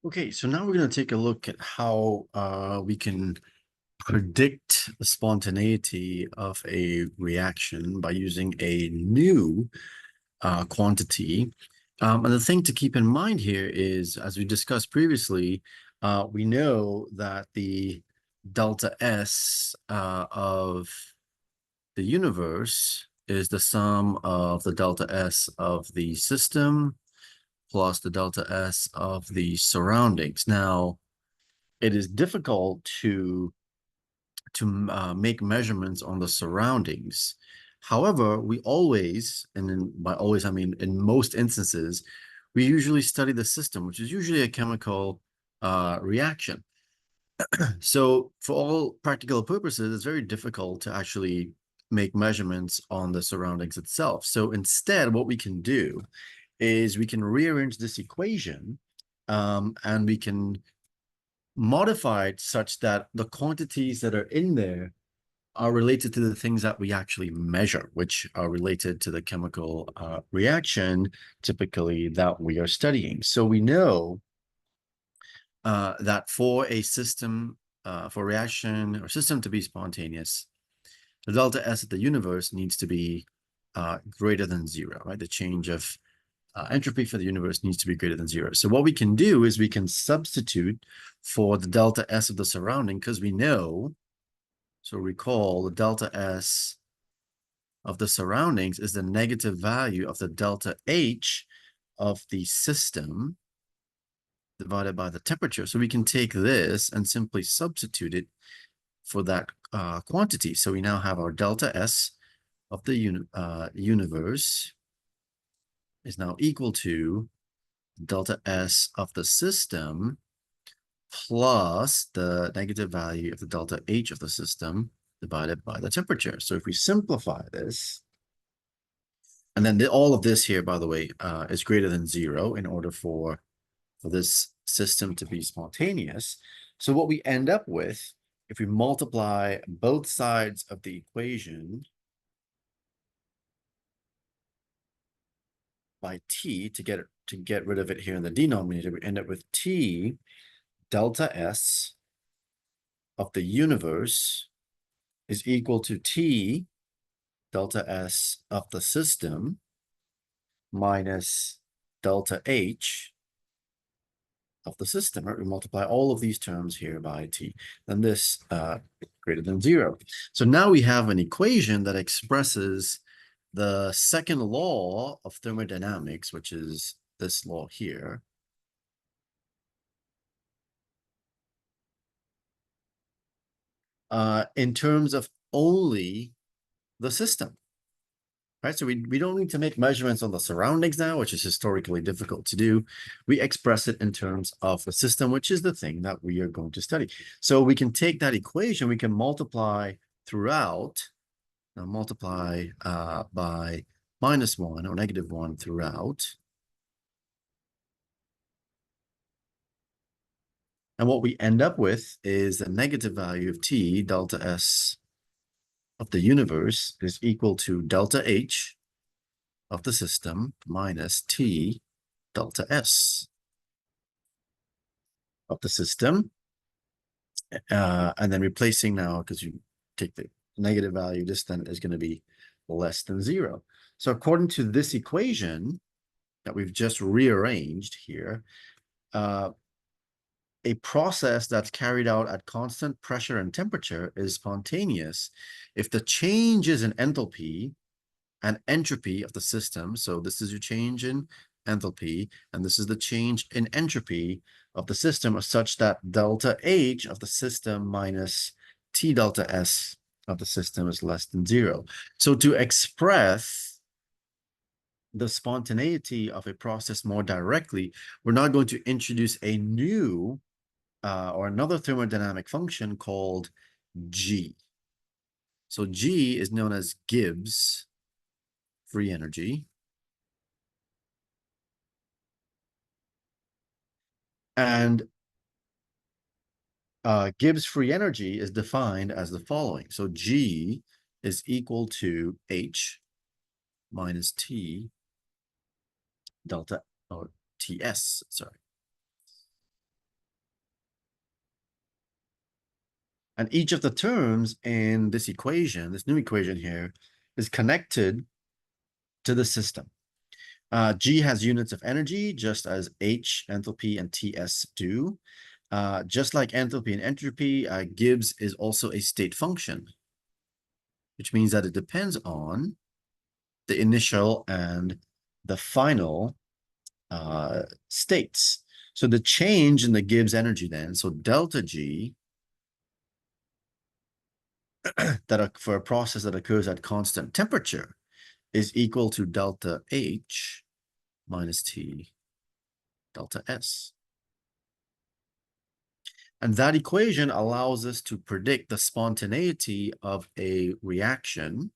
Okay, so now we're going to take a look at how we can predict the spontaneity of a reaction by using a new quantity. And the thing to keep in mind here is, as we discussed previously, we know that the delta S of the universe is the sum of the delta S of the system plus the delta S of the surroundings. Now, it is difficult to make measurements on the surroundings. However, we always, by always I mean in most instances, we usually study the system, which is usually a chemical reaction. So for all practical purposes, it's very difficult to actually make measurements on the surroundings itself. So instead, what we can do is we can rearrange this equation, and we can modify it such that the quantities that are in there are related to the things that we actually measure, which are related to the chemical reaction, typically, that we are studying. So we know that for a system, for reaction or system to be spontaneous, the delta S of the universe needs to be greater than zero, right? The change of entropy for the universe needs to be greater than zero. So what we can do is we can substitute for the delta S of the surrounding, because we know, so recall, the delta S of the surroundings is the negative value of the delta H of the system divided by the temperature. So we can take this and simply substitute it for that quantity. So we now have our delta S of the universe is now equal to delta S of the system plus the negative value of the delta H of the system divided by the temperature. So if we simplify this, and then all of this here, by the way, is greater than zero in order for this system to be spontaneous. So what we end up with, if we multiply both sides of the equation by T to get rid of it here in the denominator, we end up with T delta S of the universe is equal to T delta S of the system minus delta H of the system, right? We multiply all of these terms here by T, then this greater than zero. So now we have an equation that expresses the second law of thermodynamics, which is this law here. In terms of only the system. Right, so we don't need to make measurements on the surroundings now, which is historically difficult to do. We express it in terms of the system, which is the thing that we are going to study. So we can take that equation, we can multiply throughout, now multiply by -1 or -1 throughout. And what we end up with is the negative value of T, delta S of the universe, is equal to delta H of the system minus T delta S of the system. And then replacing now, because you take the negative value, this then is going to be less than zero. So according to this equation that we've just rearranged here, a process that's carried out at constant pressure and temperature is spontaneous if the changes in enthalpy and entropy of the system, so this is your change in enthalpy, and this is the change in entropy of the system, are such that delta H of the system minus T delta S of the system is less than zero. So to express the spontaneity of a process more directly, we're now going to introduce a new or another thermodynamic function called G. So G is known as Gibbs free energy. And Gibbs free energy is defined as the following. So G is equal to H minus T delta, or TS, sorry. And each of the terms in this equation, this new equation here, is connected to the system. G has units of energy, just as H, enthalpy, and TS do. Just like enthalpy and entropy, Gibbs is also a state function, which means that it depends on the initial and the final states. So the change in the Gibbs energy then, so delta G, for a process that occurs at constant temperature, is equal to delta H minus T delta S. And that equation allows us to predict the spontaneity of a reaction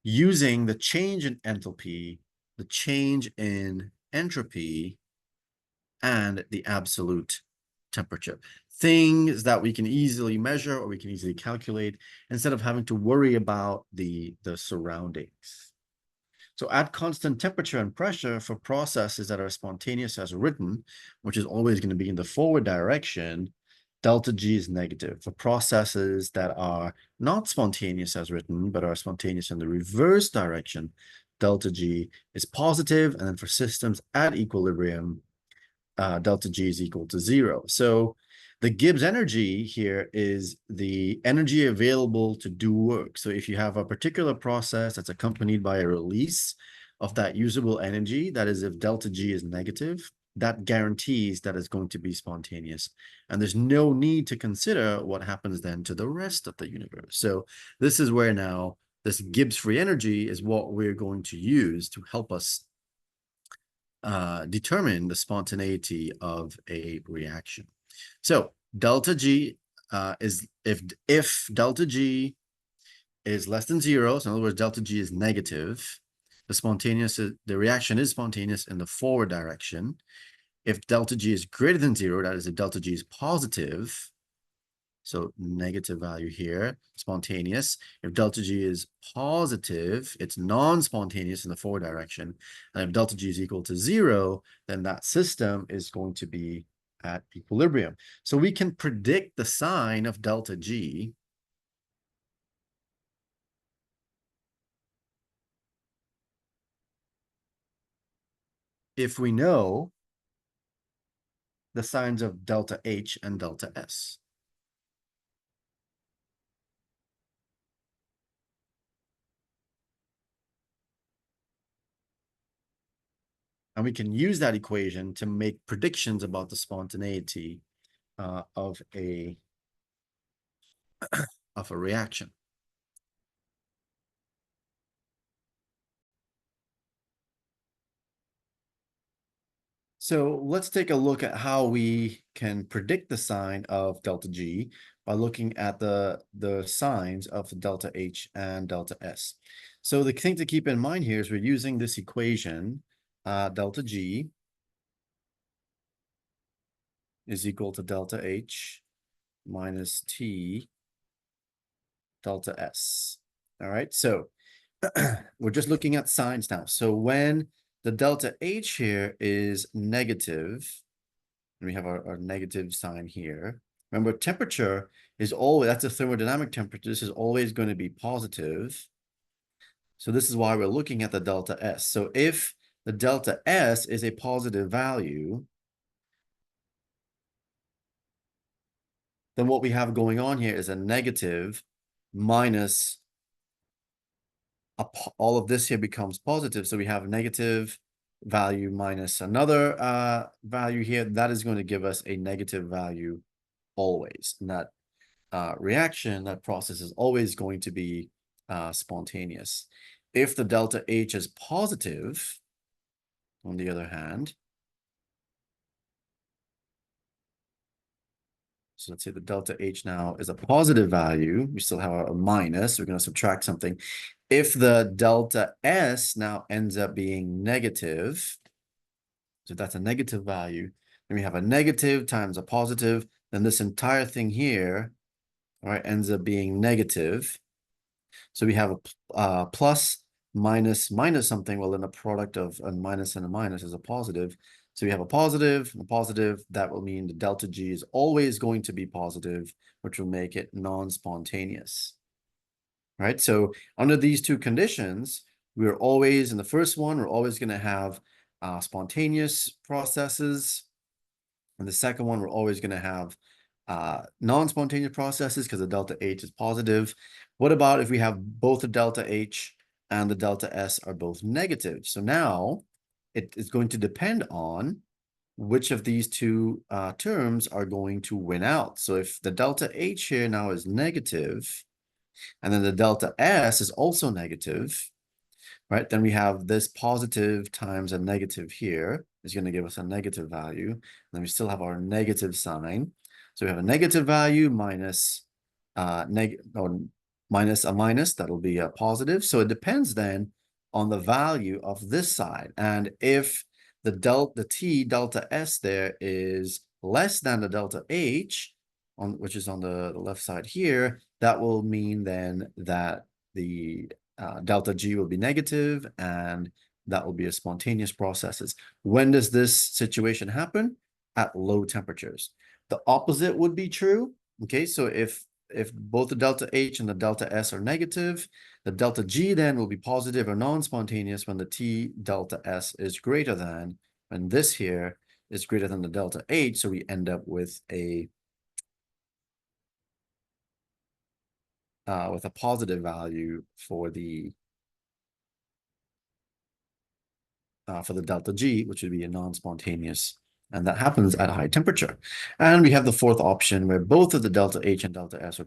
using the change in enthalpy, the change in entropy, and the absolute temperature. Things that we can easily measure or we can easily calculate instead of having to worry about the surroundings. So at constant temperature and pressure for processes that are spontaneous as written, which is always going to be in the forward direction, delta G is negative. For processes that are not spontaneous as written, but are spontaneous in the reverse direction, delta G is positive. And then for systems at equilibrium, delta G is equal to 0. So the Gibbs energy here is the energy available to do work. So if you have a particular process that's accompanied by a release of that usable energy, that is if delta G is negative, that guarantees that it's going to be spontaneous. And there's no need to consider what happens then to the rest of the universe. So this is where now this Gibbs free energy is what we're going to use to help us determine the spontaneity of a reaction. So delta G is if delta G is less than 0, so in other words, delta G is negative, the reaction is spontaneous in the forward direction. If delta G is greater than 0, that is if delta G is positive, so negative value here, spontaneous. If delta G is positive, it's non-spontaneous in the forward direction. And if delta G is equal to 0, then that system is going to be at equilibrium. So we can predict the sign of delta G if we know the signs of delta H and delta S. And we can use that equation to make predictions about the spontaneity of a reaction. So let's take a look at how we can predict the sign of delta G by looking at the signs of delta H and delta S. So the thing to keep in mind here is we're using this equation, delta G is equal to delta H minus T delta S. All right, so we're just looking at signs now. So when the delta H here is negative, and we have our negative sign here. Remember, temperature is always, that's a thermodynamic temperature. This is always going to be positive. So this is why we're looking at the delta S. So if the delta S is a positive value, then what we have going on here is a negative minus all of this here becomes positive. So we have negative value minus another value here. That is going to give us a negative value always. And that reaction, that process is always going to be spontaneous. If the delta H is positive, on the other hand, so let's say the delta H now is a positive value, we still have a minus, we're going to subtract something. If the delta S now ends up being negative, so that's a negative value, then we have a negative times a positive, then this entire thing here, all right, ends up being negative. So we have a plus, minus, minus something. Well, then a product of a minus and a minus is a positive. So we have a positive, and a positive, that will mean the delta G is always going to be positive, which will make it non-spontaneous. Right? So under these two conditions, we're always, in the first one, we're always going to have spontaneous processes. And the second one, we're always going to have non-spontaneous processes because the delta H is positive. What about if we have both the delta H and the delta S are both negative? So now it is going to depend on which of these two terms are going to win out. So if the delta H here now is negative, and then the delta S is also negative, right? Then we have this positive times a negative here is going to give us a negative value. And then we still have our negative sign. So we have a negative value minus minus a minus, that'll be a positive. So it depends then on the value of this side. And if the T delta S there is less than the delta H, which is on the left side here, that will mean then that the delta G will be negative, and that will be a spontaneous processes. When does this situation happen? At low temperatures. The opposite would be true. Okay, so if both the delta H and the delta S are negative, the delta G then will be positive or non-spontaneous when the T delta S is greater than, and this here is greater than the delta H, so we end up with a positive value for the delta G, which would be a non-spontaneous, and that happens at high temperature. And we have the fourth option where both of the delta H and delta S are